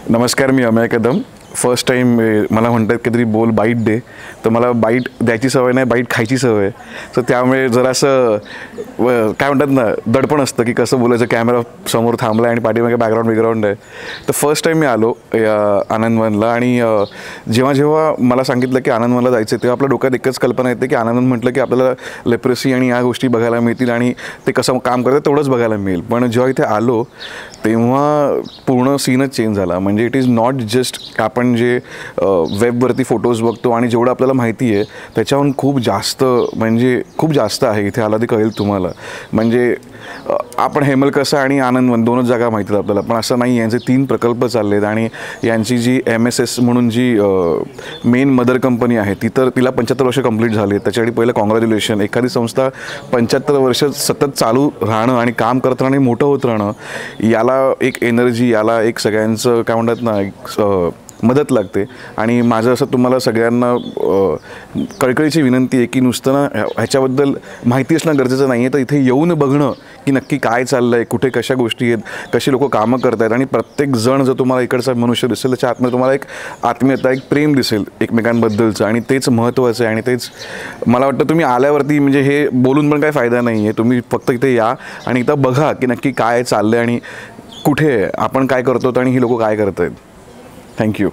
नमस्कार, मी Amey Kadam. First time मला म्हणतात की तरी बोल बाईट दे, तर मला बाईट द्यायची सवय नाही, बाईट खायची सवय आहे. सो त्यामुळे जरासं काय म्हणतात ना, दडपण असतं की कसं बोलायचं. कॅमेरा समोर थांबला आणि पाठीमागे बॅकग्राऊंड आहे. तर फर्स्ट टाईम मी आलो या आनंदवनला आणि जेव्हा जेव्हा मला सांगितलं की आनंदवनला जायचं तेव्हा आपल्या डोक्यात एकच कल्पना येते की आनंदवन म्हटलं की आपल्याला लेप्रेसी आणि या गोष्टी बघायला मिळतील आणि ते कसं काम करतात तेवढंच बघायला मिळेल. पण जेव्हा इथे आलो तेव्हा पूर्ण सीनच चेंज झाला. म्हणजे इट इज नॉट जस्ट आपण जे वेबवरती फोटोज बघतो आणि जेवढं आपल्याला माहिती आहे त्याच्याहून खूप जास्त, म्हणजे खूप जास्त आहे. इथे आला ते कळेल तुम्हाला. म्हणजे आपण हेमलकसा आणि आनंदवन दोनच जागा माहिती आहेत आपल्याला, पण असं नाही. यांचे 3 प्रकल्प चालले आहेत आणि यांची जी MSS म्हणून जी मेन मदर कंपनी आहे ती तर तिला 75 वर्ष कंप्लीट झाली आहेत. त्याच्यासाठी पहिलं कॉंग्रॅच्युलेशन. एखादी संस्था 75 वर्ष सतत चालू राहणं आणि काम करत राहणं आणि मोठं होत राहणं, याला एक एनर्जी, याला एक सगळ्यांचं काय म्हणतात ना, एक मदत लागते. आणि माझं असं तुम्हाला सगळ्यांना कळकळीची विनंती आहे की नुसतं ना ह्याच्याबद्दल माहिती असणं गरजेचं नाही आहे, तर इथे येऊन बघणं की नक्की काय चाललं आहे, कुठे कशा गोष्टी आहेत, कशी लोकं कामं करत आहेत. आणि प्रत्येक जण जर तुम्हाला इकडचा मनुष्य दिसेल त्याच्या आतमध्ये तुम्हाला एक आत्मीयता, एक प्रेम दिसेल एकमेकांबद्दलचं. आणि तेच महत्त्वाचं आहे. आणि तेच मला वाटतं तुम्ही आल्यावरती, म्हणजे हे बोलून पण काय फायदा नाही आहे. तुम्ही फक्त इथे या आणि इथं बघा की नक्की काय चाललं आहे आणि कुठे आपण काय करतो आणि ही लोकं काय करत आहेत. थँक्यू.